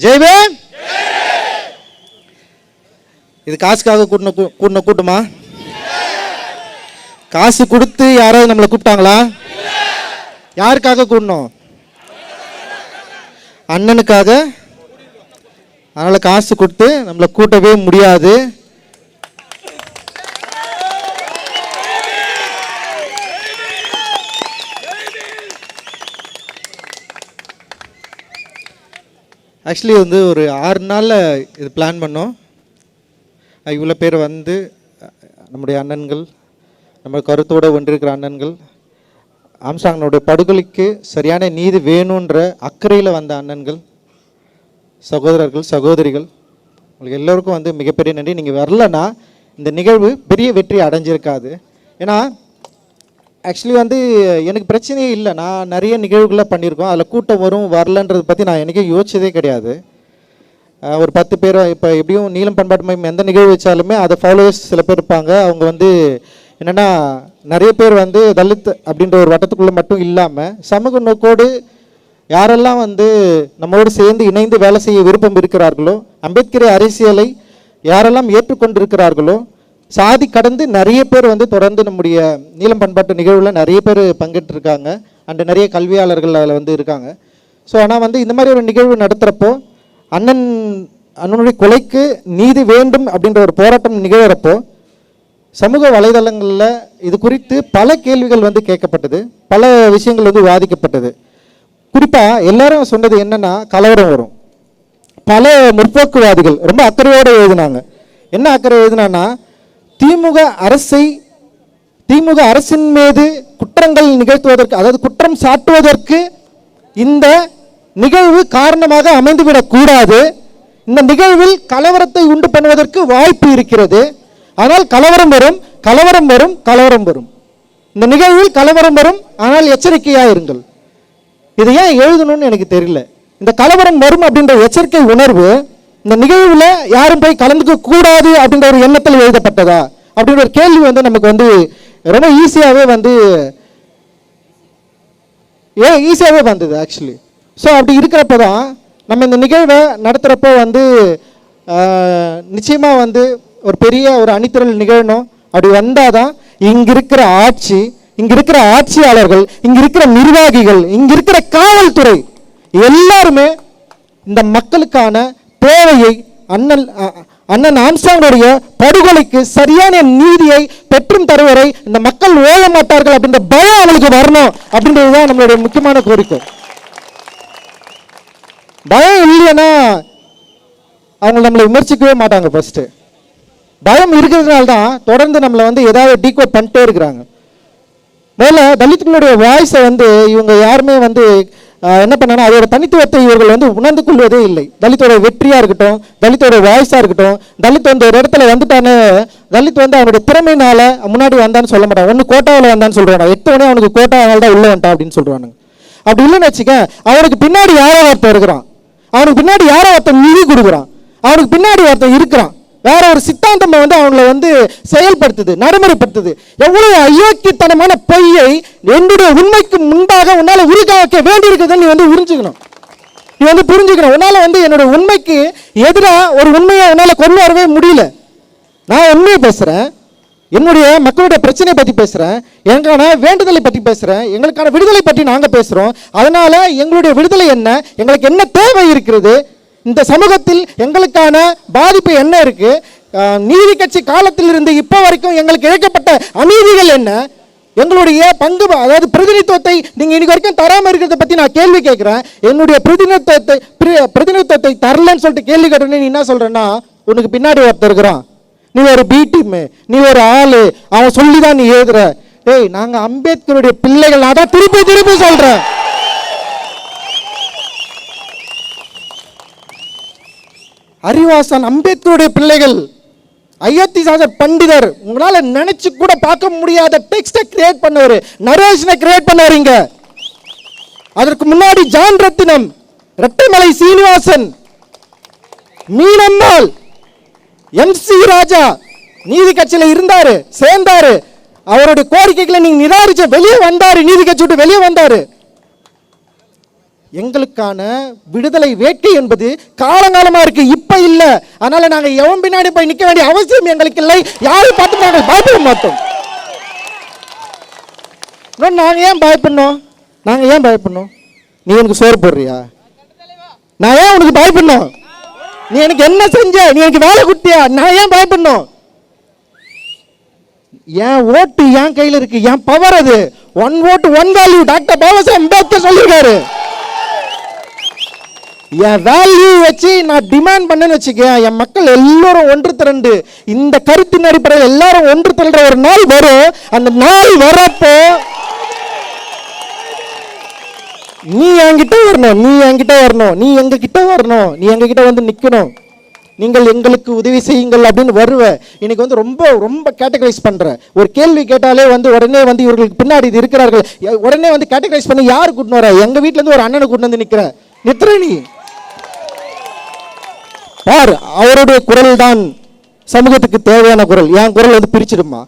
ஜெய்பீம். இது காசுக்காக கூட்டின கூட்டமா? காசு கொடுத்து யாராவது நம்மளை கூப்பிட்டாங்களா? யாருக்காக கூடணும்? அண்ணனுக்காக. அதனால காசு கொடுத்து நம்மளை கூட்டவே முடியாது. ஆக்சுவலி வந்து ஒரு 6 நாளில் இது பிளான் பண்ணோம். இவ்வளோ பேர் வந்து நம்முடைய அண்ணன்கள், நம்ம கருத்தோடு ஒன்றிருக்கிற அண்ணன்கள், ஆம்ஸ்ட்ராங்கனுடைய படுகொலைக்கு சரியான நீதி வேணுன்ற அக்கறையில் வந்த அண்ணன்கள், சகோதரர்கள், சகோதரிகள், உங்களுக்கு எல்லோருக்கும் வந்து மிகப்பெரிய நன்றி. நீங்கள் வரலன்னா இந்த நிகழ்வு பெரிய வெற்றி அடைஞ்சிருக்காது. ஏன்னா ஆக்சுவலி வந்து எனக்கு பிரச்சனையே இல்லை. நான் நிறைய நிகழ்வுகளை பண்ணியிருக்கோம். அதில் கூட்டம் வரும் வரலன்றதை பற்றி நான் எனக்கே யோசிச்சதே கிடையாது. ஒரு 10 பேர் இப்போ எப்படியும் நீலம் பண்பாட்டு மையம் எந்த நிகழ்வு வச்சாலுமே அதை ஃபாலோவர்ஸ் சில பேர் இருப்பாங்க. அவங்க வந்து என்னென்னா நிறைய பேர் வந்து தலித் அப்படின்ற ஒரு வட்டத்துக்குள்ளே மட்டும் இல்லாமல் சமூக நோக்கோடு யாரெல்லாம் வந்து நம்மளோடு சேர்ந்து இணைந்து வேலை செய்ய விருப்பம் இருக்கிறார்களோ, அம்பேத்கர் அரசியலை யாரெல்லாம் ஏற்றுக்கொண்டிருக்கிறார்களோ, சாதி கடந்து நிறைய பேர் வந்து தொடர்ந்து நம்முடைய நீலம் பண்பாட்டு நிகழ்வில் நிறைய பேர் பங்கேற்றிருக்காங்க. அண்ட் நிறைய கல்வியாளர்கள் அதில் வந்து இருக்காங்க. ஸோ ஆனால் வந்து இந்த மாதிரி ஒரு நிகழ்வு நடத்துகிறப்போ அண்ணனுடைய கொலைக்கு நீதி வேண்டும் அப்படின்ற ஒரு போராட்டம் நிகழ்கிறப்போ சமூக வலைதளங்களில் இது குறித்து பல கேள்விகள் வந்து கேட்கப்பட்டது, பல விஷயங்கள் வந்து விவாதிக்கப்பட்டது. குறிப்பாக எல்லாரும் சொன்னது என்னென்னா கலவரம் வரும். பல முற்போக்குவாதிகள் ரொம்ப அக்கறையோடு எழுதினாங்க. என்ன அக்கறை எழுதினான்னா திமுக அரசின் மீது குற்றங்கள் நிகழ்த்துவதற்கு, அதாவது குற்றம் சாட்டுவதற்கு இந்த நிகழ்வு காரணமாக அமைந்துவிடக்கூடாது. இந்த நிகழ்வில் கலவரத்தை உண்டு பண்ணுவதற்கு வாய்ப்பு இருக்கிறது. ஆனால் கலவரம் வரும். இந்த நிகழ்வில் கலவரம் வரும், ஆனால் எச்சரிக்கையாக இருங்கள். இதை ஏன் எழுதணும்னு எனக்கு தெரியல. இந்த கலவரம் வரும் அப்படின்ற எச்சரிக்கை உணர்வு இந்த நிகழ்வில் யாரும் போய் கலந்துக்க கூடாது அப்படின்ற ஒரு எண்ணத்தில் எழுதப்பட்டதா அப்படின்ற ஒரு கேள்வி வந்து நமக்கு வந்து ரொம்ப ஈஸியாகவே வந்தது ஆக்சுவலி. ஸோ அப்படி இருக்கிறப்ப தான் நம்ம இந்த நிகழ்வை நடத்துகிறப்போ வந்து நிச்சயமாக வந்து ஒரு பெரிய ஒரு அணிதிரள் நிகழணும். அப்படி வந்தால் தான் இங்கே இருக்கிற ஆட்சி, இங்கே இருக்கிற ஆட்சியாளர்கள், இங்கே இருக்கிற நிர்வாகிகள், இங்கே இருக்கிற காவல்துறை எல்லாருமே இந்த மக்களுக்கான தேவையை அண்ணன் ஆம்ஸ்ட்ராங்கனுடைய படுகொலைக்கு சரியான நீதியை பெற்றும் தருவரை இந்த மக்கள் ஓய மாட்டார்கள் அப்படின்ற பயம் அவங்களுக்கு வரணும் அப்படின்றதுதான் நம்மளுடைய முக்கியமான கோரிக்கை. பயம் இல்லைன்னா அவங்க நம்மளை விமர்சிக்கவே மாட்டாங்க. ஃபர்ஸ்ட் பயம் இருக்கிறதுனால தான் தொடர்ந்து நம்மளை வந்து ஏதாவது டீகோட் பண்ணிட்டே இருக்கிறாங்க. முதல்ல தலித்துகளுடைய வாய்ஸை வந்து இவங்க யாருமே வந்து என்ன பண்ணாங்கன்னா அதோட தனித்துவத்தை இவர்கள் வந்து உணர்ந்து கொள்வதே இல்லை. தலித்தோட வெற்றியாக இருக்கட்டும், தலித்தோட வாய்ஸாக இருக்கட்டும், தலித் வந்து ஒரு இடத்துல வந்துட்டானே, தலித் வந்து அவனுடைய திறமையினால முன்னாடி வந்தான்னு சொல்ல மாட்டான். ஒன்று கோட்டாவில் வந்தான்னு சொல்கிறான், 8 மணி அவனுக்கு கோட்டாவால் தான் உள்ளே வந்துட்டான் அப்படின்னு சொல்கிறானுங்க. அப்படி இல்லைன்னு வச்சுக்க, அவனுக்கு பின்னாடி யாரோ ஒருத்தன் இருக்கிறான், அவனுக்கு பின்னாடி யாரோ ஒருத்தன் நிதி கொடுக்குறான், அவனுக்கு பின்னாடி ஒருத்தன் இருக்கிறான், வேற ஒரு சித்தாந்தம் வந்து அவங்களை வந்து செயல்படுத்துது, நடைமுறைப்படுத்துது. எவ்வளவு அயோக்கியத்தனமான பொய்யை என்னுடைய உண்மைக்கு முன்பாக உன்னால உருவாக்க வேண்டி இருக்குதுன்னு நீ வந்து புரிஞ்சுக்கணும். உன்னால வந்து என்னோட உண்மைக்கு எதிராக ஒரு உண்மையை உன்னால கொண்டு வரவே முடியல. நான் உண்மையை பேசுறேன், என்னுடைய மக்களுடைய பிரச்சனையை பற்றி பேசுறேன், எங்களுக்கான வேண்டுதலை பற்றி பேசுறேன், எங்களுக்கான விடுதலை பற்றி நாங்க பேசுறோம். அதனால எங்களுடைய விடுதலை என்ன, எங்களுக்கு என்ன தேவை இருக்கிறது, இந்த சமூகத்தில் எங்களுக்கான பாதிப்பு என்ன இருக்கு, நீதி கட்சி காலத்தில் இருந்து இப்போ வரைக்கும் எங்களுக்கு இழைக்கப்பட்ட அநீதிகள் என்ன, எங்களுடைய பங்கு, அதாவது பிரதிநிதித்துவத்தை நீங்க இன்னைக்கு வரைக்கும் தராம இருக்கிறத பத்தி நான் கேள்வி கேட்கிறேன். என்னுடைய பிரதிநிதித்துவத்தை தரலன்னு சொல்லிட்டு கேள்வி கேட்டோன்னே நீ என்ன சொல்றேன்னா, உனக்கு பின்னாடி ஒருத்தர் இருக்கிறான், நீ ஒரு பி டீம், நீ ஒரு ஆளு, அவன் சொல்லிதான் நீ எழுதுற. ஏய், நாங்க அம்பேத்கருடைய பிள்ளைகள். நான் தான் திருப்பி சொல்றேன், அறிவாசன் அம்பேத்கருடைய பிள்ளைகள், அயோத்திதாசர் பண்டிதர். உங்களால நினைச்சு கூட பார்க்க முடியாத டெக்ஸ்டை கிரியேட் பண்ணவர், நரேஷனை கிரியேட் பண்ணவரீங்க. அதற்கு முன்னாடி ஜான் ரத்தினம், ரெட்டைமலை சீனிவாசன், மீனம்மாள், MC ராஜா நீதி கட்சியில இருந்தாரு, சேர்ந்தாரு, அவருடைய கோரிக்கைகளை நீங்க நிராகரிச்ச வெளியே வந்தாரு, நீதி கட்சி விட்டு வெளியே வந்தாரு. எங்களுக்கான விடுதலை வேட்கை என்பது காலங்காலமா இருக்கு, இப்ப இல்ல. அதனால நாங்க எவன் பின்னாடி போய் நிக்க வேண்டிய அவசியம் எங்களுக்கு இல்லை. யாரும் பார்த்து நாங்கள் பயப்பட மாட்டோம். நாங்க ஏன் பயப்படணும்? நாங்க ஏன் பயப்படணும்? நீ எனக்கு சோறு போடுறியா? நான் ஏன் உனக்கு பயப்படணும்? நீ எனக்கு என்ன செஞ்ச? நீ எனக்கு வேலை குட்டியா? நான் ஏன் பயப்படணும்? என் ஓட்டு என் கையில் இருக்கு, என் பவர் அது. ஒன் ஓட்டு one value, doctor Babasaheb Ambedkar சொல்லியிருக்காரு. என் வேல்யூ வச்சு நான் டிமாண்ட் பண்ணேன்னு வச்சுக்க, என் மக்கள் எல்லாரும் ஒன்று திரண்டு இந்த கருத்தின் அடிப்படையில் எல்லாரும் ஒன்று திரண்ட ஒரு நாள் வரும். அந்த நாள் வரப்போ நீ என்கிட்ட வரணும், நீ என்கிட்ட வரணும், நீ எங்க கிட்ட வரணும், நீ எங்க கிட்ட வந்து நிக்கணும். நீங்கள் எங்களுக்கு உதவி செய்யுங்கள் அப்படின்னு வருவ. இன்னைக்கு வந்து ரொம்ப ரொம்ப கேட்டகரைஸ் பண்ற. ஒரு கேள்வி கேட்டாலே வந்து உடனே வந்து இவர்களுக்கு பின்னாடி இது இருக்கிறார்கள், உடனே வந்து கேட்டகரைஸ் பண்ணி யாரு கூட்டின்னு வர? எங்க வீட்டுல இருந்து ஒரு அண்ணனை கூட்டின்னு வந்து நிக்கிற நீ பார். அவருடைய குரல் தான் சமூகத்துக்கு தேவையான குரல். என் குரல் வந்து பிரிச்சிடுமா?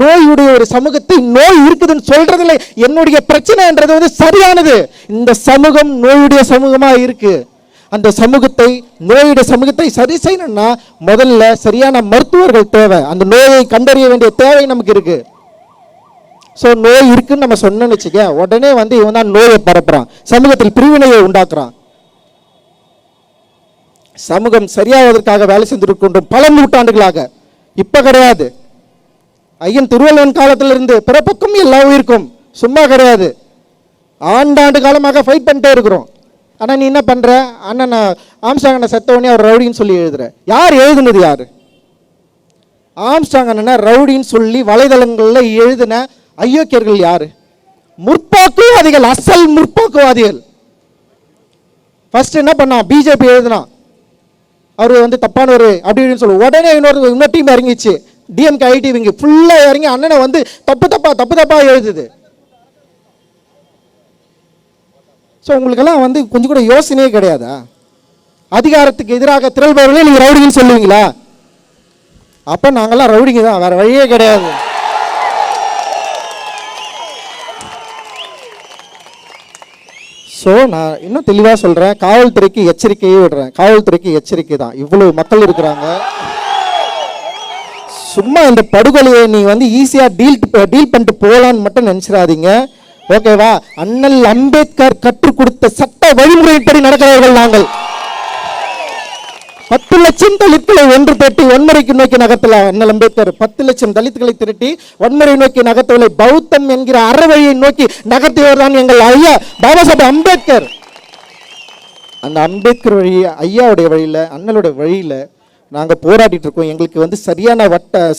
நோயுடைய ஒரு சமூகத்தை நோய் இருக்குதுன்னு சொல்றதுல என்னுடைய பிரச்சனைன்றது வந்து சரியானது. இந்த சமூகம் நோயுடைய சமூகமா இருக்கு. அந்த சமூகத்தை, நோயுடைய சமூகத்தை சரி செய்யணும்னா முதல்ல சரியான மருத்துவர்கள் தேவை. அந்த நோயை கண்டறிய வேண்டிய தேவை நமக்கு இருக்கு. ஸோ நோய் இருக்குன்னு நம்ம சொன்னோன்னு வச்சுக்க, உடனே வந்து இவன் தான் நோயை பரப்புறான், சமூகத்தில் பிரிவினையை உண்டாக்குறான். சமூகம் சரியாவதற்காக வேலை செஞ்சிருக்கின்றோம் பல நூற்றாண்டுகளாக. இப்ப கிடையாது. ஐயன் திருவள்ளுவன் காலத்திலிருந்து பிறப்புக்கும் எல்லா உயிருக்கும் சும்மா கிடையாது. ஆண்டாண்டு காலமாக ஃபைட் பண்ணிட்டே இருக்கிறோம். ஆனால் நீ என்ன பண்ற? அண்ணன் ஆம்ஸ்ட்ராங் அண்ணன் செத்த உடனே அவர் ரவுடின்னு சொல்லி எழுதுற. யார் எழுதுனது? யாரு? ஆம்ஸ்ட்ராங் அண்ணனை ரவுடின்னு சொல்லி வலைதளங்களில் எழுதின ஐயோக்கியர்கள் யாரு? முற்போக்குவாதிகள், அசல் முற்போக்குவாதிகள். ஃபர்ஸ்ட் என்ன பண்ணான்? பிஜேபி எழுதினான், அவர் வந்து தப்பானவர் அப்படின்னு சொல்லு. உடனே இன்னொரு டீம் இறங்கிச்சு, டிஎம்கே ஐடிவிங்க ஃபுல்லாக இறங்கி அண்ணனை வந்து தப்பு தப்பா எழுதுது. ஸோ உங்களுக்கெல்லாம் வந்து கொஞ்சம் கூட யோசனையே கிடையாதா? அதிகாரத்துக்கு எதிராக திரள்பவர்களே நீங்கள் ரவுடிங்கன்னு சொல்லுவீங்களா? அப்போ நாங்கள்லாம் ரவுடிங்க தான், வேற வழியே கிடையாது. ஸோ நான் இன்னும் தெளிவாக சொல்கிறேன், காவல்துறைக்கு எச்சரிக்கையே விடுறேன். காவல்துறைக்கு எச்சரிக்கை தான். இவ்வளவு மக்கள் இருக்கிறாங்க. சும்மா இந்த படுகொலையை நீ வந்து ஈஸியாக டீல் பண்ணிட்டு போகலான்னு மட்டும் நினச்சிடாதீங்க. ஓகேவா? அண்ணல் அம்பேத்கர் கற்றுக் கொடுத்த சட்ட வழிமுறைப்படி நடக்கிறவர்கள் நாங்கள். 10 லட்சம் தலித்களை ஒன்று திரட்டி வன்முறைக்கு நோக்கி நகர்த்தல அண்ணல் அம்பேத்கர். 10 லட்சம் தலித்களை திரட்டி வன்முறை நோக்கி நகர்த்தவில்லை, பௌத்தம் என்கிற அறவழியை நோக்கி நகர்த்தியவர் தான் எங்கள் ஐயா பாபாசாஹேப் அம்பேத்கர். அந்த அம்பேத்கர் வழி, ஐயாவுடைய வழியில், அண்ணலுடைய வழியில் நாங்கள் போராடிட்டு இருக்கோம். எங்களுக்கு வந்து சரியான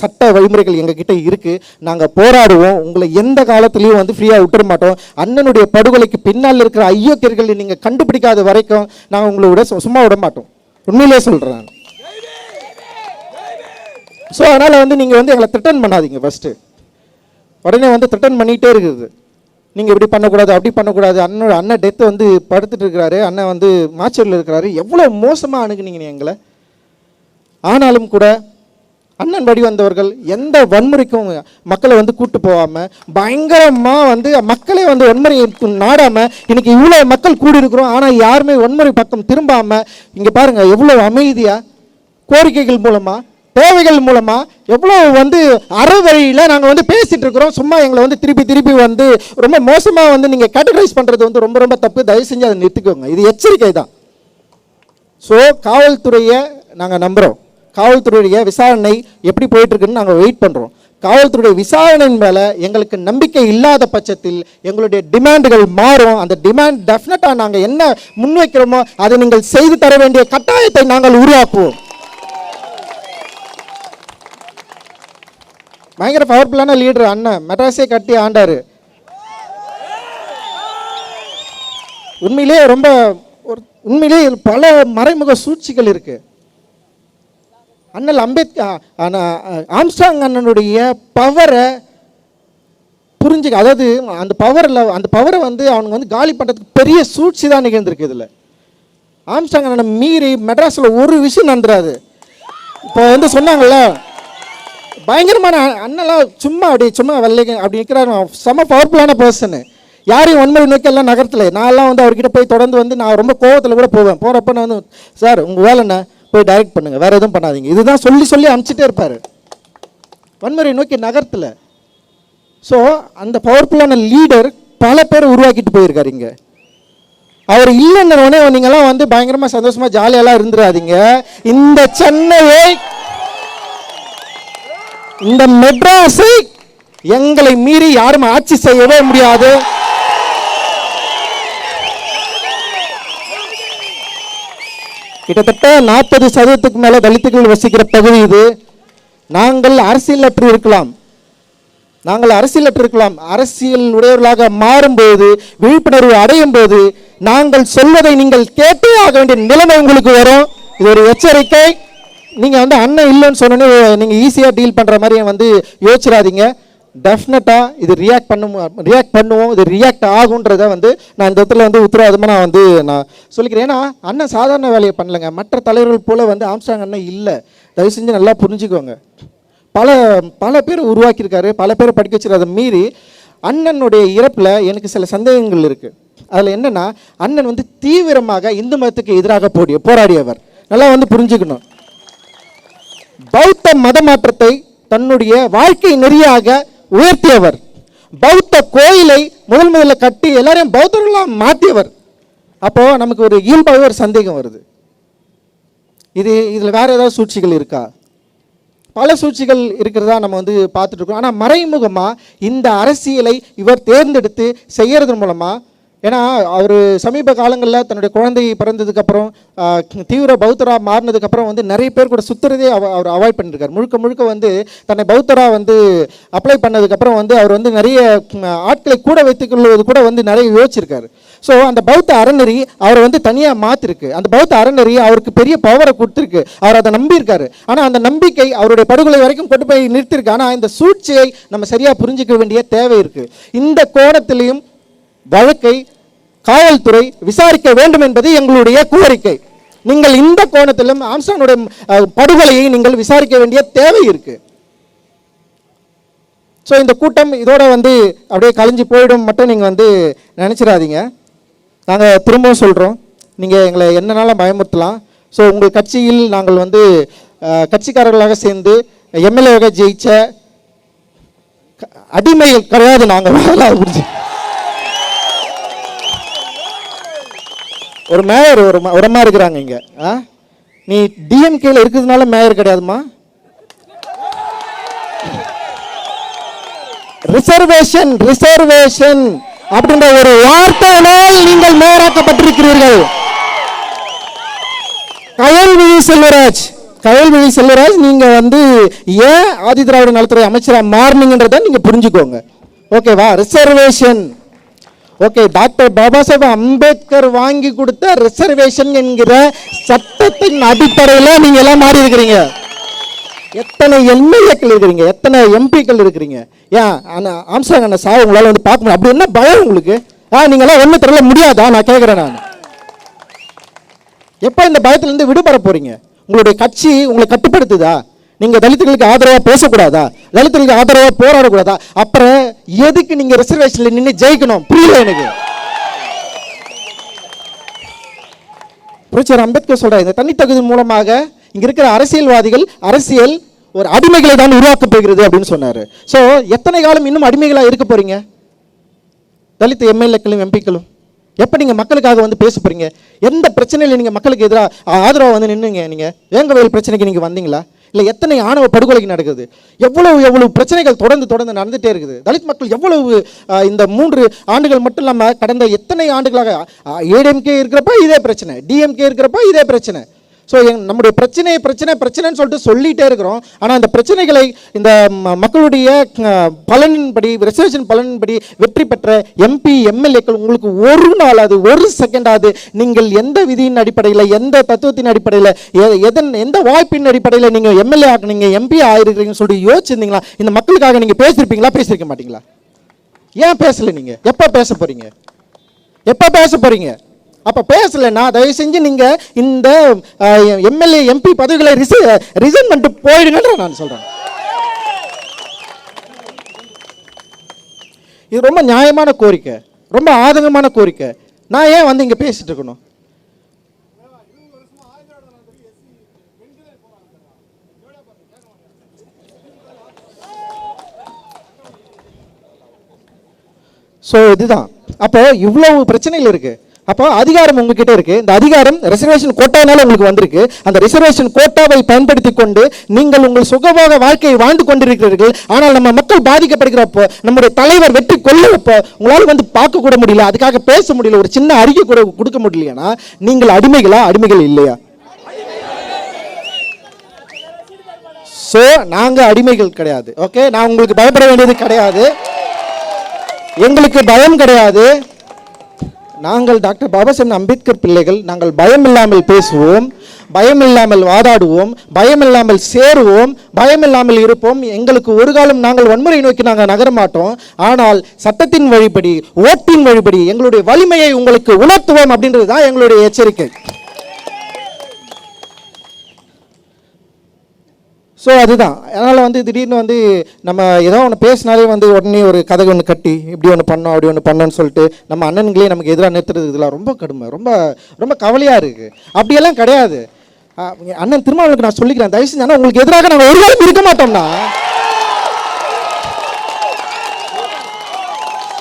சட்ட வழிமுறைகள் எங்ககிட்ட இருக்குது. நாங்கள் போராடுவோம். உங்களை எந்த காலத்துலேயும் வந்து ஃப்ரீயாக விட்டுற மாட்டோம். அண்ணனுடைய படுகொலைக்கு பின்னால் இருக்கிற ஐயோக்கியர்களை நீங்கள் கண்டுபிடிக்காத வரைக்கும் நாங்கள் உங்களோட சும்மா விட மாட்டோம். உண்மையிலே சொல்கிறேன். ஸோ அதனால் வந்து நீங்கள் வந்து எங்களை த்ரெட்டன் பண்ணாதீங்க. ஃபஸ்ட்டு உடனே வந்து த்ரெட்டன் பண்ணிகிட்டே இருக்குது. நீங்கள் இப்படி பண்ணக்கூடாது, அப்படி பண்ணக்கூடாது. அண்ணன் டெத்து வந்து படுத்துட்டு இருக்கிறாரு, அண்ணன் வந்து மாச்சூரில் இருக்கிறாரு. எவ்வளோ மோசமாக அணுகுனீங்க எங்களை. ஆனாலும் கூட அண்ணன் வழி வந்தவர்கள் எந்த வன்முறைக்கும் மக்களை வந்து கூட்டு போகாமல் பயங்கரமாக வந்து மக்களே வந்து வன்முறையை நாடாமல் இன்னைக்கு இவ்வளோ மக்கள் கூடி இருக்கிறோம். ஆனால் யாருமே வன்முறை பக்கம் திரும்பாமல் இங்கே பாருங்கள் எவ்வளோ அமைதியாக கோரிக்கைகள் மூலமாக, தேவைகள் மூலமாக எவ்வளோ வந்து அறவழியில் நாங்கள் வந்து பேசிகிட்டு இருக்கிறோம். சும்மா எங்களை வந்து திருப்பி வந்து ரொம்ப மோசமாக வந்து நீங்கள் கேட்டகரைஸ் பண்ணுறது வந்து ரொம்ப ரொம்ப தப்பு. தயவு செஞ்சு அதை நிறுத்திக்கோங்க. இது எச்சரிக்கை தான். ஸோ காவல்துறையை நாங்கள் நம்புகிறோம். காவல்துறையுடைய விசாரணை எப்படி போயிட்டு இருக்குன்னு நாங்கள் வெயிட் பண்ணுறோம். காவல்துறையுடைய விசாரணையின் மேலே எங்களுக்கு நம்பிக்கை இல்லாத பட்சத்தில் எங்களுடைய டிமாண்டுகள் மாறும். அந்த டிமாண்ட் டெஃபினட்டாக நாங்கள் என்ன முன்வைக்கிறோமோ அதை நீங்கள் செய்து தர வேண்டிய கட்டாயத்தை நாங்கள் உருவாக்குவோம். பயங்கர பவர்ஃபுல்லான லீடர் அண்ணன், மெட்ராஸே கட்டி ஆண்டாரு. உண்மையிலேயே பல மறைமுக சூழ்ச்சிகள் இருக்கு. அண்ணல் அம்பேத்கர் ஆம்ஸ்ட்ராங் அண்ணனுடைய பவரை புரிஞ்சுக்க, அதாவது அந்த பவரை வந்து அவனுங்க வந்து காலி பண்ணுறதுக்கு பெரிய சூழ்ச்சி தான் நிகழ்ந்திருக்கு. இதில் ஆம்ஸ்ட்ராங் அண்ணனை மீறி மெட்ராஸில் ஒரு விஷயம் நடந்துடாது. இப்போ வந்து சொன்னாங்கல்ல, பயங்கரமான அண்ணெல்லாம் சும்மா வெள்ளை அப்படி நிற்கிறாரு. செம பவர்ஃபுல்லான பர்சனு. யாரையும் வன்முறை நோக்கி எல்லாம் நகரத்தில் நான்லாம் வந்து அவர்கிட்ட போய் தொடர்ந்து வந்து நான் ரொம்ப கோவத்தில் கூட போவேன். போகிறப்ப நான் வந்து சார் உங்கள் வேலை என்ன போய் டைரக்ட் பண்ணுங்கள், வேறு எதுவும் பண்ணாதீங்க, இதுதான் சொல்லி சொல்லி அனுப்பிச்சிட்டே இருப்பார். வன்முறை நோக்கி நகரத்தில். ஸோ அந்த பவர்ஃபுல்லான லீடர் பல பேர் உருவாக்கிட்டு போயிருக்காரு. இங்கே அவர் இல்லைன்னொடனே நீங்கள்லாம் வந்து பயங்கரமாக சந்தோஷமாக ஜாலியெல்லாம் இருந்துடாதீங்க. இந்த சென்னையை, இந்த மெட்ராஸை எங்களை மீறி யாரும் ஆட்சி செய்யவே முடியாது. கிட்டத்தட்ட 40% மேல தலித்துகள் வசிக்கிற பகுதி இது. நாங்கள் அரசியலற்று இருக்கலாம், அரசியல் உடையவர்களாக மாறும்போது, விழிப்புணர்வு அடையும் போது நாங்கள் சொல்வதை நீங்கள் கேட்டே ஆக வேண்டிய நிலைமை உங்களுக்கு வரும். இது ஒரு எச்சரிக்கை. நீங்க வந்து அண்ணன் இல்லைன்னு சொன்னோன்னே நீங்க ஈஸியா டீல் பண்ற மாதிரி வந்து யோசிச்சிடாதீங்க. டெஃபினட்டாக இது ரியாக்ட் பண்ணுவோம், இது ரியாக்ட் ஆகுன்றதை வந்து நான் இந்த இடத்துல வந்து உத்தரவாதமாக நான் சொல்லிக்கிறேன். ஏன்னா அண்ணன் சாதாரண வேலையை பண்ணலைங்க, மற்ற தலைவர்கள் போல் வந்து ஆம்ஸ்ட்ராங் அண்ணன் இல்லை. தயவு செஞ்சு நல்லா புரிஞ்சுக்கோங்க. பல பேர் உருவாக்கியிருக்காரு, பல பேர் படிக்க வச்சிருக்காரு. அதை மீறி அண்ணனுடைய இறப்பில் எனக்கு சில சந்தேகங்கள் இருக்குது. அதில் என்னென்னா, அண்ணன் வந்து தீவிரமாக இந்து மதத்துக்கு எதிராக போராடியவர். நல்லா வந்து புரிஞ்சுக்கணும். பௌத்த மத மாற்றத்தை தன்னுடைய வாழ்க்கை நெறியாக உயர்த்தியவர். பௌத்த கோயிலை முதல்ல கட்டி எல்லாரையும் பௌத்தர்களாக மாற்றியவர். அப்போ நமக்கு ஒரு இயல்பாகவே ஒரு சந்தேகம் வருது, இதில் வேற ஏதாவது சூழ்ச்சிகள் இருக்கா? பல சூழ்ச்சிகள் இருக்கிறதா நம்ம வந்து பார்த்துட்டு இருக்கோம். ஆனால் மறைமுகமாக இந்த அரசியலை இவர் தேர்ந்தெடுத்து செய்யறது மூலமாக, ஏன்னா அவர் சமீப காலங்களில் தன்னுடைய குழந்தை பிறந்ததுக்கப்புறம் தீவிர பௌத்தராக மாறினதுக்கப்புறம் வந்து நிறைய பேர் கூட சுற்றுறதே அவர் அவாய்ட் பண்ணியிருக்கார். முழுக்க வந்து தன்னை பௌத்தராக வந்து அப்ளை பண்ணதுக்கப்புறம் வந்து அவர் வந்து நிறைய ஆட்களை கூட வைத்துக்கொள்வது கூட வந்து நிறைய யோசிச்சிருக்காரு. ஸோ அந்த பௌத்த அறநெறி அவரை வந்து தனியாக மாற்றிருக்கு. அந்த பௌத்த அறநெறி அவருக்கு பெரிய பவரை கொடுத்துருக்கு. அவர் அதை நம்பியிருக்காரு. ஆனால் அந்த நம்பிக்கை அவருடைய படுகொலை வரைக்கும் கொண்டு போய் நிறுத்திருக்கு. ஆனால் இந்த சூழ்ச்சியை நம்ம சரியாக புரிஞ்சிக்க வேண்டிய தேவை இருக்குது. இந்த கோணத்திலையும் வழக்கை காவல்துறை விசாரிக்க வேண்டும் என்பது எங்களுடைய கோரிக்கை. நீங்கள் இந்த கோணத்திலும் ஆம்ஸ்ட்ராங்குடைய படுகொலையை நீங்கள் விசாரிக்க வேண்டிய தேவை இருக்கு. ஸோ இந்த கூட்டம் இதோட வந்து அப்படியே கழிஞ்சு போயிடும் மட்டும் நீங்கள் வந்து நினச்சிடாதீங்க. நாங்கள் திரும்பவும் சொல்கிறோம், நீங்கள் எங்களை என்னன்னாலும் பயமுறுத்தலாம். ஸோ உங்கள் கட்சியில் நாங்கள் வந்து கட்சிக்காரர்களாக சேர்ந்து எம்எல்ஏவாக ஜெயிச்ச அடிமைகள் கிடையாது. நாங்கள் புரிஞ்சு ஒரு மேயர் ஒரு அம்மா இருக்கிறாங்க இங்கே. நீ டிஎம்கேல இருக்கிறதுனால மேயர் கிடையாதுமா. ரிசர்வேஷன் அப்படின்ற ஒரு வார்த்தையினால் நீங்கள் மேயராக்கப்பட்டிருக்கிறீர்கள். கயல்விழி செல்வராஜ் நீங்க வந்து ஏன் ஆதி திராவிட நலத்துறை அமைச்சராக மாறினீங்கன்றதை நீங்க புரிஞ்சுக்கோங்க. ஓகேவா? Reservation. Okay, doctor Baba Saheb Ambedkar வாங்கி கொடுத்த ரிசர்வேஷன் என்கிற சட்டத்தின் அடிப்படையில் நீங்க எல்லாம் மாறி இருக்கிறீங்க. எத்தனை எம்எல்ஏக்கள் இருக்கிறீங்க, எத்தனை எம்பிக்கள் இருக்கிறீங்க. ஏன் ஆம்ஸ்ட்ராங் அண்ணன் சாவு உங்களால் வந்து பார்க்க முடியும்? அப்படி என்ன பயம் உங்களுக்கு? நீங்களாம் ஒன்றும் தெரியல முடியாதா? நான் கேட்குறேன். நான் எப்போ இந்த பயத்திலேருந்து விடுபட போறீங்க? உங்களுடைய கட்சி உங்களை கட்டுப்படுத்துதா? நீங்க தலித்துகளுக்கு ஆதரவாக பேசக்கூடாதா? தலித்துகளுக்கு ஆதரவாக போராடக்கூடாதா? அப்புறம் எதுக்கு நீங்க ரிசர்வேஷன்ல நின்று ஜெயிக்கணும்? புரியல எனக்கு. புரட்சியாளர் அம்பேத்கர் சொல்றாரு, இந்த தனித்தகுதி மூலமாக இங்க இருக்கிற அரசியல்வாதிகள் அரசியல் ஒரு அடிமைகளை தான் உருவாக்க போகிறது அப்படின்னு சொன்னாரு. ஸோ எத்தனை காலம் இன்னும் அடிமைகளாக இருக்க போறீங்க? தலித் எம்எல்ஏக்களும் எம்பிக்களும் எப்போ நீங்கள் மக்களுக்காக வந்து பேச போறீங்க? எந்த பிரச்சனையில் நீங்கள் மக்களுக்கு எதிராக ஆதரவாக வந்து நின்றுங்க? நீங்கள் வேங்கவயல் பிரச்சனைக்கு நீங்கள் வந்தீங்களா? இல்லை எத்தனை ஆணவ படுகொலைக்கு நடக்குது? எவ்வளவு பிரச்சனைகள் தொடர்ந்து நடந்துகிட்டே இருக்குது. தலித் மக்கள் எவ்வளவு இந்த 3 ஆண்டுகள் மட்டும் இல்லாமல் கடந்த எத்தனை ஆண்டுகளாக ஏடிஎம்கே இருக்கிறப்ப இதே பிரச்சனை, டிஎம்கே இருக்கிறப்ப இதே பிரச்சனை. ஸோ நம்முடைய பிரச்சனைன்னு சொல்லிட்டே இருக்கிறோம். ஆனால் இந்த பிரச்சனைகளை இந்த மக்களுடைய பலனின்படி, ரிசர்வேஷன் பலனின்படி வெற்றி பெற்ற எம்பி எம்எல்ஏக்கள் உங்களுக்கு ஒரு நாளாவது, ஒரு செகண்டாவது நீங்கள் எந்த விதியின் அடிப்படையில், எந்த தத்துவத்தின் அடிப்படையில், எந்த வாய்ப்பின் அடிப்படையில் நீங்கள் எம்எல்ஏ ஆக்குனீங்க, எம்பி ஆயிருக்கிறீங்கன்னு சொல்லிட்டு யோசிச்சிருந்தீங்களா? இந்த மக்களுக்காக நீங்கள் பேசியிருப்பீங்களா? பேசியிருக்க மாட்டீங்களா? ஏன் பேசல? நீங்கள் எப்போ பேச போறீங்க? அப்ப பேசலன்னா தயவு செஞ்சு நீங்க இந்த எம்எல்ஏ எம்பி பதவிகளை ரிசைன் பண்ணிட்டு போயிடுங்கன்ற நான் சொல்றேன். இது ரொம்ப நியாயமான கோரிக்கை, ரொம்ப ஆதங்கமான கோரிக்கை. நான் ஏன் வந்து இங்கே பேசிட்டு இருக்கணும்? ஸோ இதுதான். அப்போ இவ்வளவு பிரச்சனைகள் இருக்கு. அப்போ அதிகாரம் உங்ககிட்ட இருக்கு. இந்த அதிகாரம் ரிசர்வேஷன் கோட்டானால உங்களுக்கு வந்திருக்கு. அந்த ரிசர்வேஷன் கோட்டாவை பயன்படுத்தி கொண்டு நீங்கள் உங்கள் சுகபோக வாழ்க்கையை வாழ்ந்து கொண்டிருக்கிறீர்கள். ஆனால் நம்ம மக்கள் பாதிக்கப்படுகிறப்போ, நம்முடைய தலைவர் வெற்றி கொள்ளுறப்போ உங்களால் வந்து பார்க்க கூட முடியல, அதுக்காக பேச முடியல, ஒரு சின்ன அறிக்கை கூட கொடுக்க முடியலைன்னா நீங்கள் அடிமைகளா? அடிமைகள் இல்லையா? ஸோ நாங்கள் அடிமைகள் கிடையாது. ஓகே, நான் உங்களுக்கு பயப்பட வேண்டியது கிடையாது, எங்களுக்கு பயம் கிடையாது. நாங்கள் டாக்டர் பாபா சாஹேப் அம்பேத்கர் பிள்ளைகள். நாங்கள் பயம் இல்லாமல் பேசுவோம், பயம் இல்லாமல் வாதாடுவோம், பயம் இல்லாமல் சேருவோம், பயம் இல்லாமல் இருப்போம். எங்களுக்கு ஒரு காலம் நாங்கள் வன்முறை நோக்கி நாங்கள் நகர மாட்டோம். ஆனால் சட்டத்தின் வழிபடி, ஓட்டின் வழிபடி எங்களுடைய வலிமையை உங்களுக்கு உணர்த்துவோம் அப்படின்றது தான் எங்களுடைய எச்சரிக்கை. ஸோ அதுதான். அதனால் வந்து திடீர்னு வந்து நம்ம ஏதோ ஒன்று பேசினாலே வந்து உடனே ஒரு கதை ஒன்று கட்டி இப்படி ஒன்று பண்ணோம் அப்படி ஒன்று பண்ணோன்னு சொல்லிட்டு நம்ம அண்ணன்களே நமக்கு எதிராக நிறுத்துறது இதெல்லாம் ரொம்ப கடுமை, ரொம்ப ரொம்ப கவலையாக இருக்குது. அப்படியெல்லாம் கிடையாது. அண்ணன் திருமாவளவனுக்கு நான் சொல்லிக்கிறேன், தயவு செஞ்சு உங்களுக்கு எதிராக நாங்கள் ஒரு காலம் இருக்க மாட்டோம்னா,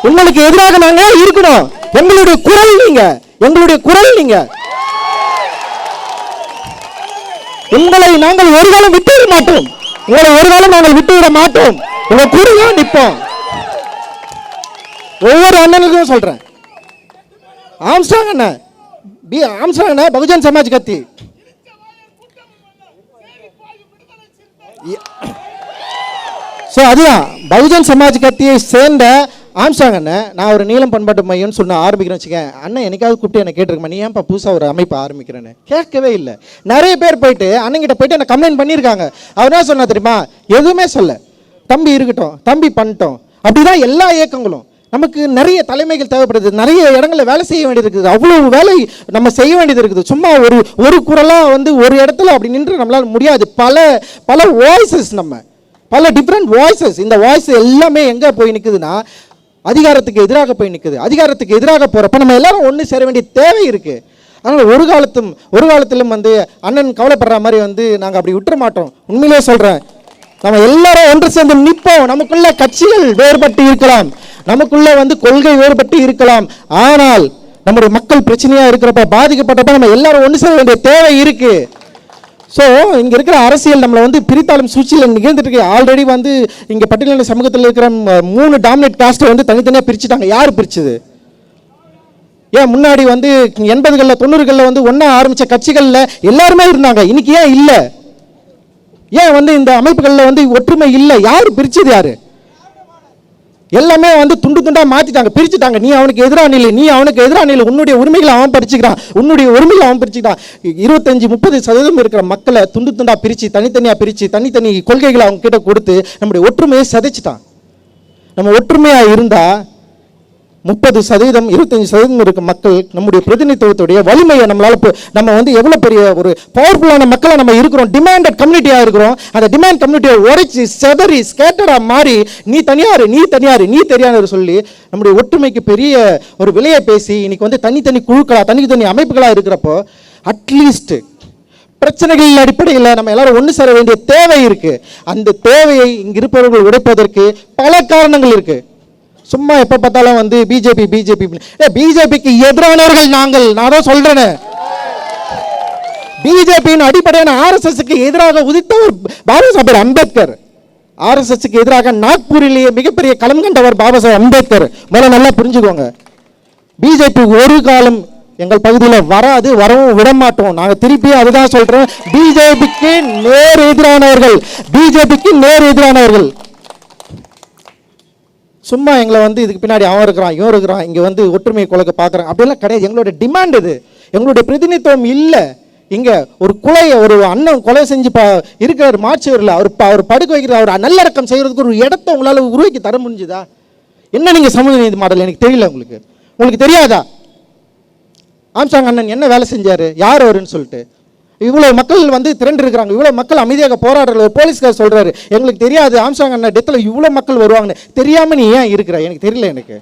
உங்களுக்கு எதிராக நாங்கள் இருக்கணும். எங்களுடைய குரல் நீங்க, எங்களுடைய குரல் நீங்க. உங்களை நாங்கள் ஒரு காலம் விட்டுவிட மாட்டோம், உங்களை ஒரு காலம் நாங்கள் விட்டுவிட மாட்டோம். உங்க கூட தான் நிற்போம். ஒவ்வொரு அண்ணனுக்கும் சொல்றேன். ஆம்ஸ்ட்ராங் அண்ணன், ஆம்ஸ்ட்ராங் அண்ணன் பகுஜன் சமாஜ் கட்சி. ஸோ அதுதான் பகுஜன் சமாஜ் கட்சியை சேர்ந்த ஆம்ஸ்ட்ராங் அண்ணன். நான் ஒரு நீளம் பண்பாட்டு மையம்னு சொன்ன ஆரம்பிக்கிறேன் வச்சுக்கேன். அண்ணன் என்னைக்காவது கூப்பிட்டு என்ன கேட்டிருக்கேன், நீ ஏன்ப்பா புதுசாக ஒரு அமைப்பு ஆரம்பிக்கிறேன்னு? கேட்கவே இல்லை. நிறைய பேர் போயிட்டு அண்ணங்கிட்ட போயிட்டு என்ன கம்ப்ளைண்ட் பண்ணியிருக்காங்க. அவர் என்ன சொன்னா தெரியுமா? எதுவுமே சொல்ல, தம்பி இருக்கட்டும், தம்பி பண்ணிட்டோம். அப்படிதான் எல்லா இயக்கங்களும். நமக்கு நிறைய தலைமைகள் தேவைப்படுது, நிறைய இடங்களில் வேலை செய்ய வேண்டியது இருக்குது, அவ்வளவு வேலை நம்ம செய்ய வேண்டியது இருக்குது. சும்மா ஒரு குரலாக வந்து ஒரு இடத்துல அப்படி நின்று நம்மளால் முடியாது. பல பல வாய்ஸஸ், நம்ம பல டிஃப்ரெண்ட் வாய்ஸஸ். இந்த வாய்ஸ் எல்லாமே எங்கே போய் நிற்குதுன்னா அதிகாரத்துக்கு எதிராக போய் நிற்குது. அதிகாரத்துக்கு எதிராக போகிறப்ப நம்ம எல்லாரும் ஒன்று சேர வேண்டிய தேவை இருக்குது. அதனால் ஒரு காலத்திலும் வந்து அண்ணன் கவலைப்படுற மாதிரி வந்து நாங்கள் அப்படி விட்டுற மாட்டோம். உண்மையிலே சொல்கிறேன், நம்ம எல்லாரும் ஒன்று சேர்ந்து நிற்போம். நமக்குள்ள கட்சிகள் வேறுபட்டு இருக்கலாம், நமக்குள்ள வந்து கொள்கை வேறுபட்டு இருக்கலாம், ஆனால் நம்முடைய மக்கள் பிரச்சனையாக இருக்கிறப்ப, பாதிக்கப்பட்டப்ப நம்ம எல்லாரும் ஒன்று சேர வேண்டிய தேவை இருக்குது. ஸோ இங்கே இருக்கிற அரசியல் நம்மளை வந்து பிரித்தாளும் சூழ்ச்சியில் நிகழ்ந்துட்டு இருக்கு. ஆல்ரெடி வந்து இங்கே பட்டியலின சமூகத்தில் இருக்கிற 3 டாமினேட் காஸ்ட்டை வந்து தனித்தனியாக பிரிச்சுட்டாங்க. யார் பிரிச்சுது? ஏன் முன்னாடி வந்து 80களில் 90களில் வந்து ஒன்றா ஆரம்பித்த கட்சிகளில் எல்லாருமே இருந்தாங்க, இன்னைக்கு ஏன் இல்லை? ஏன் வந்து இந்த அமைப்புகளில் வந்து ஒற்றுமை இல்லை? யார் பிரிச்சது? யார்? எல்லாமே வந்து துண்டு துண்டா மாத்திட்டாங்க, பிரிச்சுட்டாங்க. நீ அவனுக்கு எதிராக நிலை, நீ அவனுக்கு எதிராக நிலை, உன்னுடைய உரிமைகளை அவன் பறிச்சுக்கிறான், உன்னுடைய உரிமைகளை அவன் பறிச்சுக்கிறான். 25-30% இருக்கிற மக்களை துண்டு துண்டா பிரித்து, தனித்தனியாக பிரித்து, தனித்தனி கொள்கைகளை அவங்க கிட்ட கொடுத்து நம்முடைய ஒற்றுமையை சிதைச்சிட்டான். நம்ம ஒற்றுமையாக இருந்தால் 30%, 25% இருக்க மக்கள் நம்முடைய பிரதிநிதித்துவத்துடைய வலிமையை நம்மளால நம்ம வந்து எவ்வளோ பெரிய ஒரு பவர்ஃபுல்லான மக்களை நம்ம இருக்கிறோம், டிமாண்டட் கம்யூனிட்டியாக இருக்கிறோம். அந்த டிமாண்ட் கம்யூனிட்டியை உடைச்சி செதறி ஸ்கேட்டராக மாறி நீ தனியார் நீ தனியார் நீ தெரியாதுன்னு சொல்லி நம்முடைய ஒற்றுமைக்கு பெரிய ஒரு விலையை பேசி இன்னைக்கு வந்து தனித்தனி குழுக்களாக தனித்தனி அமைப்புகளாக இருக்கிறப்போ அட்லீஸ்ட் பிரச்சனைகளின் அடிப்படையில் நம்ம எல்லாரும் ஒன்று சேர வேண்டிய தேவை இருக்கு. அந்த தேவையை இங்க இருப்பவர்கள் உடைப்பதற்கு பல காரணங்கள் இருக்கு. சும்மா எப்ப பார்த்தாலும் வந்து பிஜேபிக்கு எதிரானவர்கள் நாங்கள். நான் தான் சொல்றேன், பிஜேபியின் அடிப்படையான ஆர்எஸ்எஸ்க்கு எதிராக உதித்தவர் பாபா சாஹேப் அம்பேத்கர். ஆர்எஸ்எஸ்க்கு எதிராக நாக்பூரிலேயே மிகப்பெரிய களம் கண்டவர் பாபா சாஹேப் அம்பேத்கர். முதல்ல நல்லா புரிஞ்சுக்கோங்க. பிஜேபி ஒரு காலம் எங்கள் பகுதியில் வராது, வரவும் விட மாட்டோம். நாங்கள் திருப்பி அதுதான் சொல்றோம், பிஜேபிக்கு நேர் எதிரானவர்கள், பிஜேபிக்கு நேர் எதிரானவர்கள். சும்மா எங்களை வந்து இதுக்கு பின்னாடி அவன் இருக்கிறான் இவன் இருக்கிறான் இங்கே வந்து ஒற்றுமையை குலைக்க பார்க்குறாங்க அப்படிலாம் கிடையாது. எங்களுடைய டிமாண்ட் இது, எங்களுடைய பிரதிநிதித்துவம் இல்லை. இங்கே ஒரு ஒரு அண்ணன் கொலை செஞ்சு இருக்கிற மாட்சியரில் அவர் படுக்க வைக்கிற அவர் நல்லடக்கம் செய்கிறதுக்கு ஒரு இடத்த உங்களால் உருவாக்கி தர முடிஞ்சுதா? என்ன நீங்கள் சமூக நீதி மாடல் எனக்கு தெரியல. உங்களுக்கு தெரியாதா? ஆம்ஸ்ட்ராங் அண்ணன் என்ன வேலை செஞ்சார், யார் அவருன்னு சொல்லிட்டு இவ்வளோ மக்கள் வந்து திரண்டு இருக்கிறாங்க, இவ்வளோ மக்கள் அமைதியாக போராடுற போலீஸ்கார் சொல்கிறாரு எங்களுக்கு தெரியாது ஆம்ஸ்ட்ராங் அண்ணன் டெத்தில் இவ்வளோ மக்கள் வருவாங்கன்னு. தெரியாமல் நீ ஏன் இருக்கிற? எனக்கு தெரியல. எனக்கு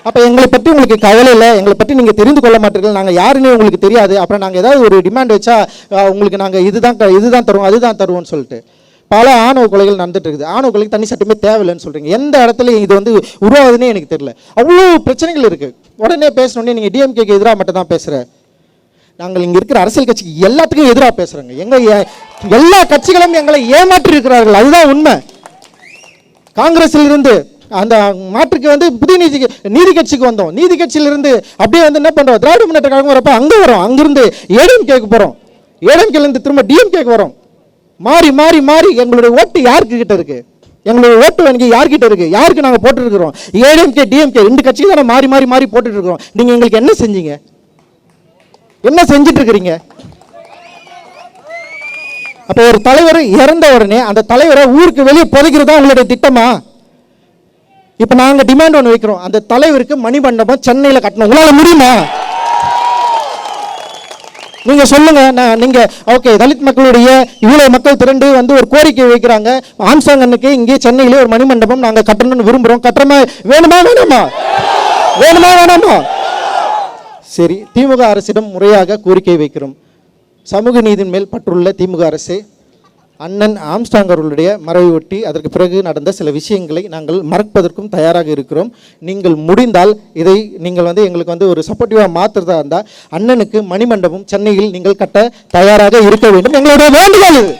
அப்போ எங்களை பற்றி உங்களுக்கு கவலை இல்லை, எங்களை பற்றி நீங்கள் தெரிந்து கொள்ள மாட்டீர்கள், நாங்கள் யாருன்னு உங்களுக்கு தெரியாது, அப்புறம் நாங்கள் ஏதாவது ஒரு டிமாண்ட் வச்சா உங்களுக்கு நாங்கள் இதுதான் தருவோம் அதுதான் தருவோம்னு சொல்லிட்டு பல ஆணவ கொலைகள் நடந்துட்டு இருக்குது. ஆணவ கொலைக்கு தனி சட்டமே தேவையில்லைன்னு சொல்கிறீங்க. எந்த இடத்துல இது வந்து உருவாகுதுன்னே எனக்கு தெரியல. அவ்வளோ பிரச்சனைகள் இருக்குது. உடனே பேசணுன்னே நீங்கள் டிஎம்கேக்கு எதிராக மட்டும் தான் பேசுகிற. நாங்கள் இங்கே இருக்கிற அரசியல் கட்சிக்கு எல்லாத்துக்கும் எதிராக பேசுகிறோங்க. எல்லா கட்சிகளும் எங்களை ஏமாற்றி இருக்கிறார்கள், அதுதான் உண்மை. காங்கிரஸில் இருந்து அந்த மாற்றுக்கு வந்து புதிய நீதி கட்சிக்கு வந்தோம். நீதி கட்சியிலிருந்து அப்படியே வந்து என்ன பண்ணுறோம், திராவிட முன்னேற்ற கழகம் வரப்போ அங்கே வரோம், அங்கிருந்து ஏடிஎம்கேக்கு போகிறோம், ஏடிஎம்கேலேருந்து திரும்ப டிஎம்கேக்கு வரோம். மாறி மாறி மாறி எங்களுடைய ஓட்டு யாருக்கு கிட்ட இருக்கு, எங்களுடைய ஓட்டு வங்கி யார்கிட்ட இருக்கு, யாருக்கு நாங்கள் போட்டுருக்கிறோம்? ஏடிஎம்கே டிஎம்கே 2 கட்சிக்கு தான் மாறி மாறி மாறி போட்டுட்டு இருக்கிறோம். நீங்கள் எங்களுக்கு என்ன செஞ்சீங்க, என்ன செஞ்சுட்டு இருக்கிறீங்க? அப்போ ஒரு தலைவர் இறந்த உடனே அந்த தலைவரை ஊருக்கு வெளியே புதைக்கிறதா உங்களுடைய திட்டமா? இப்போ நாங்கள் டிமாண்ட் ஒன்று வைக்கிறோம், அந்த தலைவருக்கு மணிமண்டபம் சென்னையில் கட்டணும். உங்களால் முடியுமா? நீங்கள் சொல்லுங்கள். நீங்கள் ஓகே, தலித் மக்களுடைய இவ்வளோ மக்கள் திரண்டு வந்து ஒரு கோரிக்கை வைக்கிறாங்க, ஆம்சாங் அண்ணுக்கு இங்கே சென்னையிலே ஒரு மணிமண்டபம் நாங்கள் கட்டணும்னு விரும்புகிறோம். கட்டுறமா? வேணுமா வேணாமா? வேணுமா வேணாமா? சரி, திமுக அரசிடம் முறையாக கோரிக்கை வைக்கிறோம். சமூக நீதியின் மேல் பற்றுள்ள திமுக அரசு அண்ணன் ஆம்ஸ்ட்ராங் அவர்களுடைய மறைவை ஒட்டி அதற்கு பிறகு நடந்த சில விஷயங்களை நாங்கள் மறப்பதற்கும் தயாராக இருக்கிறோம். நீங்கள் முடிந்தால் இதை நீங்கள் வந்து எங்களுக்கு வந்து ஒரு சப்போர்ட்டிவாக மாற்றுறதா இருந்தால் அண்ணனுக்கு மணிமண்டபம் சென்னையில் நீங்கள் கட்ட தயாராக இருக்க வேண்டும், எங்களுடைய வேண்டுகோள் இது.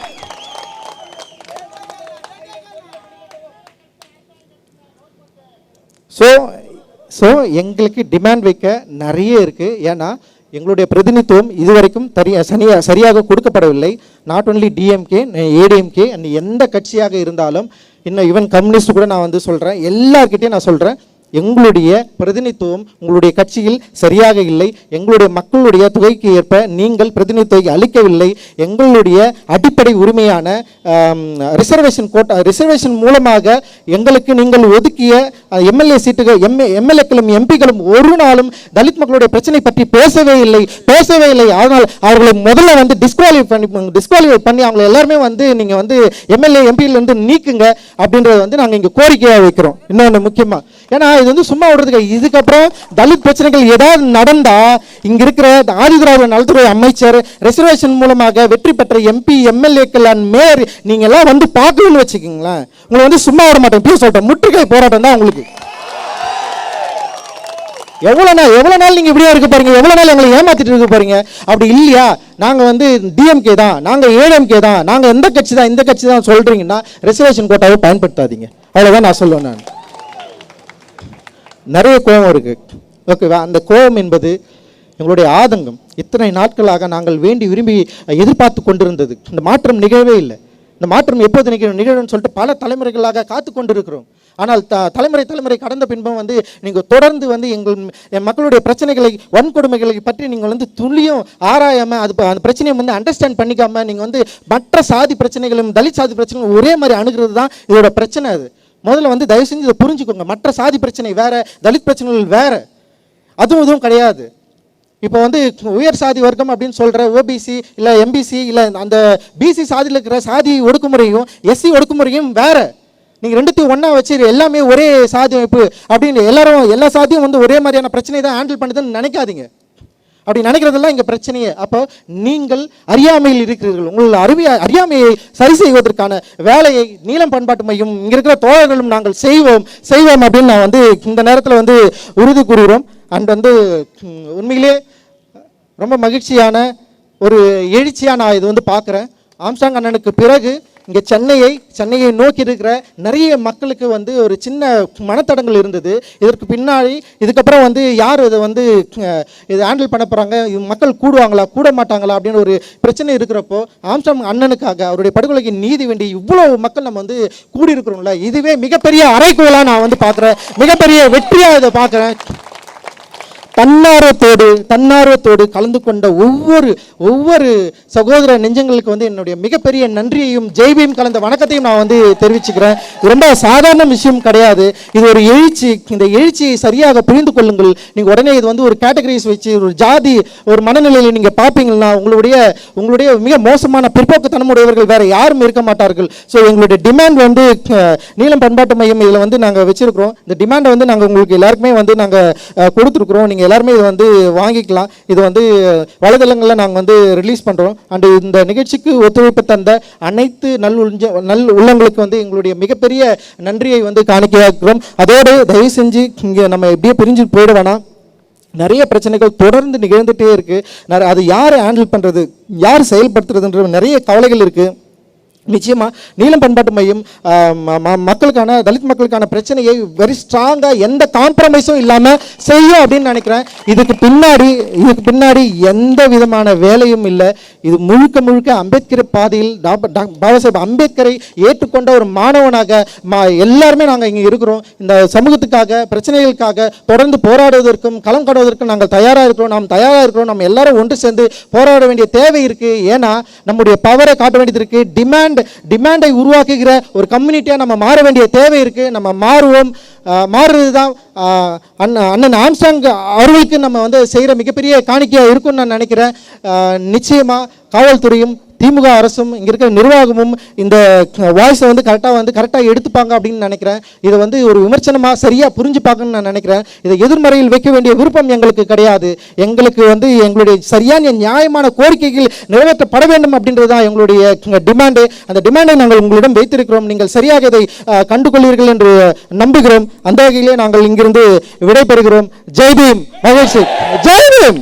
ஸோ எங்களுக்கு டிமாண்ட் வைக்க நிறைய இருக்குது. ஏன்னா எங்களுடைய பிரதிநிதித்துவம் இதுவரைக்கும் சரியாக கொடுக்கப்படவில்லை. Not only DMK, ADMK and எந்த கட்சியாக இருந்தாலும், இன்னும் ஈவன் கம்யூனிஸ்ட் கூட நான் வந்து சொல்கிறேன், எல்லார்கிட்டையும் நான் சொல்கிறேன், எங்களுடைய பிரதிநிதித்துவம் உங்களுடைய கட்சியில் சரியாக இல்லை. எங்களுடைய மக்களுடைய தொகைக்கு ஏற்ப நீங்கள் பிரதிநிதித்துவத்தை அளிக்கவில்லை. எங்களுடைய அடிப்படை உரிமையான ரிசர்வேஷன் மூலமாக எங்களுக்கு நீங்கள் ஒதுக்கிய எம்எல்ஏ சீட்டுகள் எம்எல்ஏக்களும் எம்பிக்களும் ஒரு நாளும் தலித் மக்களுடைய பிரச்சனை பற்றி பேசவே இல்லை. ஆனால் அவர்களை முதல்ல வந்து டிஸ்குவாலிஃபை பண்ணி அவங்களை எல்லாருமே வந்து நீங்கள் வந்து எம்எல்ஏ எம்பியிலிருந்து நீக்குங்க அப்படின்றத வந்து நாங்கள் இங்கே கோரிக்கையாக வைக்கிறோம். இன்னொன்று முக்கியமாக, ஏன்னா இது வந்து சும்மா விடுறதுக்கு, இதுக்கப்புறம் தலித் பிரச்சனைகள் ஏதாவது நடந்தா இங்க இருக்கிற ஆதிதிராவிட நலத்துறை அமைச்சர், ரிசர்வேஷன் மூலமாக வெற்றி பெற்ற எம்பி எம்எல்ஏக்கள் அண்ட் மேயர் நீங்க எல்லாம் வந்து பார்க்கணும்னு வச்சுக்கீங்களேன், உங்களை வந்து சும்மா விட மாட்டேன். இப்பயும் சொல்லிட்டேன், முற்றுகை போராட்டம் தான் உங்களுக்கு. எவ்வளவு நாள் நீங்க இப்படியே இருக்க பாருங்க, எவ்வளவு நாள் எங்களை ஏமாத்திட்டு இருக்க பாருங்க. அப்படி இல்லையா, நாங்க வந்து டிஎம்கே தான், நாங்க ஏடிஎம்கே தான், நாங்க எந்த கட்சி தான் இந்த கட்சி தான் சொல்றீங்கன்னா ரிசர்வேஷன் கோட்டாவை பயன்படுத்தாதீங்க. அவ்வளவுதான் நான் சொல்லுவேன். நான் நிறைய கோபம் இருக்குது, ஓகேவா? அந்த கோபம் என்பது எங்களுடைய ஆதங்கம். இத்தனை நாட்களாக நாங்கள் வேண்டி விரும்பி எதிர்பார்த்து கொண்டிருந்தது. இந்த மாற்றம் நிகழவே இல்லை. இந்த மாற்றம் எப்போது நிகழும்னு சொல்லிட்டு பல தலைமுறைகளாக காத்து கொண்டிருக்கிறோம். ஆனால் தலைமுறை கடந்த பின்பும் வந்து நீங்கள் தொடர்ந்து வந்து என் மக்களுடைய பிரச்சனைகளை, வன்கொடுமைகளை பற்றி நீங்கள் வந்து துளியும் ஆராயாமல், அந்த பிரச்சனையை வந்து அண்டர்ஸ்டாண்ட் பண்ணிக்காமல் நீங்கள் வந்து மற்ற சாதி பிரச்சனைகளும் தலித் சாதி பிரச்சனைகளும் ஒரே மாதிரி அணுகிறது தான் இதோட பிரச்சனை. அது முதல்ல வந்து தயவு செஞ்சு இதை புரிஞ்சுக்கோங்க. மற்ற சாதி பிரச்சனை வேற, தலித் பிரச்சனைகள் வேற, அதுவும் கிடையாது. இப்போ வந்து உயர் சாதி வர்க்கம் அப்படின்னு சொல்கிற ஓபிசி இல்லை எம்பிசி இல்லை அந்த பிசி சாதியில் இருக்கிற சாதி ஒடுக்குமுறையும் எஸ்சி ஒடுக்குமுறையும் வேற. நீங்கள் ரெண்டுத்தையும் ஒன்றா வச்சு எல்லாமே ஒரே சாதி அமைப்பு அப்படின்னு எல்லா சாதியும் வந்து ஒரே மாதிரியான பிரச்சனை தான் ஹேண்டில் பண்ணுதுன்னு நினைக்காதீங்க. அப்படி நினைக்கிறதெல்லாம் இங்கே பிரச்சனையே. அப்போ நீங்கள் அறியாமையில் இருக்கிறீர்கள். உங்கள் அறியாமையை சரி செய்வதற்கான வேலையை நீலம் பண்பாட்டு மையம் இங்கே இருக்கிற தோழர்களும் நாங்கள் செய்வோம் அப்படின்னு நான் வந்து இந்த நேரத்தில் வந்து உறுதி கூறுகிறோம். அண்ட் வந்து உண்மையிலே ரொம்ப மகிழ்ச்சியான ஒரு எழுச்சியாக நான் இது வந்து பார்க்குறேன். ஆம்ஸ்ட்ராங் அண்ணனுக்கு பிறகு இங்கே சென்னையை நோக்கி இருக்கிற நிறைய மக்களுக்கு வந்து ஒரு சின்ன மனத்தடங்கள் இருந்தது. இதற்கு பின்னாடி இதுக்கப்புறம் வந்து யார் இதை வந்து இதை ஹேண்டில் பண்ண போகிறாங்க, மக்கள் கூடுவாங்களா கூட மாட்டாங்களா அப்படின்னு ஒரு பிரச்சனை இருக்கிறப்போ ஆம்ஸ்ட்ராங் அண்ணனுக்காக அவருடைய படுகொலைக்கு நீதி வேண்டி இவ்வளோ மக்கள் நம்ம வந்து கூடியிருக்கிறோம்ல, இதுவே மிகப்பெரிய அறைகூவலாக நான் வந்து பார்க்குறேன், மிகப்பெரிய வெற்றியாக இதை பார்க்குறேன். தன்னார்வத்தோடு கலந்து கொண்ட ஒவ்வொரு சகோதர நெஞ்சங்களுக்கு வந்து என்னுடைய மிகப்பெரிய நன்றியையும் ஜெய்பீம் கலந்த வணக்கத்தையும் நான் வந்து தெரிவிச்சுக்கிறேன். ரொம்ப சாதாரண விஷயம் கிடையாது. இது ஒரு எழுச்சி. இந்த எழுச்சியை சரியாக புரிந்து கொள்ளுங்கள். நீங்கள் உடனே இது வந்து ஒரு கேட்டகரிஸ் வச்சு ஒரு ஜாதி ஒரு மனநிலையில் நீங்கள் பார்ப்பீங்கன்னா உங்களுடைய மிக மோசமான பிற்போக்குத்தனம் உடையவர்கள் வேற யாரும் இருக்க மாட்டார்கள். ஸோ எங்களுடைய டிமாண்ட் வந்து நீலம் பண்பாட்டு மையம் இதில் வந்து நாங்கள் வச்சிருக்கிறோம். இந்த டிமாண்டை வந்து நாங்கள் உங்களுக்கு எல்லாருக்குமே வந்து நாங்கள் கொடுத்துருக்குறோம். நீங்கள் எல்லாருமே இதை வந்து வாங்கிக்கலாம். இது வந்து வலைதளங்களில் நாங்கள் வந்து ரிலீஸ் பண்ணுறோம். அண்ட் இந்த நிகழ்ச்சிக்கு ஒத்துழைப்பு தந்த அனைத்து நல் உள்ளங்களுக்கு வந்து எங்களுடைய மிகப்பெரிய நன்றியை வந்து காணிக்கையாக்குறோம். அதோடு தயவு செஞ்சு இங்கே நம்ம எப்படியே பிரிஞ்சு போயிட வேணாம். நிறைய பிரச்சனைகள் தொடர்ந்து நிகழ்ந்துகிட்டே இருக்குது. அது யார் ஹேண்டில் பண்ணுறது, யார் செயல்படுத்துறதுன்ற நிறைய கவலைகள் இருக்குது. நிச்சயமாக நீலம் பண்பாட்டு மையம் மக்களுக்கான தலித் மக்களுக்கான பிரச்சனையை வெரி ஸ்ட்ராங்காக எந்த காம்ப்ரமைஸும் இல்லாமல் செய்யும் அப்படின்னு நினைக்கிறேன். இதுக்கு பின்னாடி எந்த விதமான வேலையும் இல்லை. இது முழுக்க அம்பேத்கர் பாதையில் பாபா சாஹேப் அம்பேத்கரை ஏற்றுக்கொண்ட ஒரு மாணவனாக எல்லாருமே நாங்கள் இங்கே இருக்கிறோம். இந்த சமூகத்துக்காக பிரச்சனைகளுக்காக தொடர்ந்து போராடுவதற்கும் களம் காடுவதற்கும் நாங்கள் தயாராக இருக்கிறோம். நம்ம எல்லாரும் ஒன்று சேர்ந்து போராட வேண்டிய தேவை இருக்குது. ஏன்னா நம்முடைய பவரை காட்ட வேண்டியது இருக்குது. டிமாண்டை உருவாக்குகிற ஒரு கம்யூனிட்டியாக நம்ம மாற வேண்டிய தேவை இருக்குது. நம்ம மாறுவோம். மாறுறது தான் அண்ணன் ஆம்ஸ்ட்ராங் அவர்களுக்கு நம்ம வந்து செய்கிற மிகப்பெரிய காணிக்கையாக இருக்கும்னு நான் நினைக்கிறேன். நிச்சயமாக காவல்துறையும் திமுக அரசும் இங்கே இருக்கிற நிர்வாகமும் இந்த வாய்ஸை வந்து கரெக்டாக எடுத்துப்பாங்க அப்படின்னு நினைக்கிறேன். இதை வந்து ஒரு விமர்சனமாக சரியாக புரிஞ்சுப்பாங்கன்னு நான் நினைக்கிறேன். இதை எதிர்மறையில் வைக்க வேண்டிய விருப்பம் எங்களுக்கு கிடையாது. எங்களுக்கு வந்து எங்களுடைய சரியான நியாயமான கோரிக்கைகள் நிறைவேற்றப்பட வேண்டும் அப்படின்றது தான் எங்களுடைய டிமாண்டு. அந்த டிமாண்டை நாங்கள் உங்களிடம் வைத்திருக்கிறோம். நீங்கள் சரியாக இதை கண்டுகொள்வீர்கள் என்று நம்புகிறோம். அந்த வகையிலே நாங்கள் இங்கிருந்து விடைபெறுகிறோம். ஜெய்பீம். மகிழ்ச்சி. ஜெய்பீம்.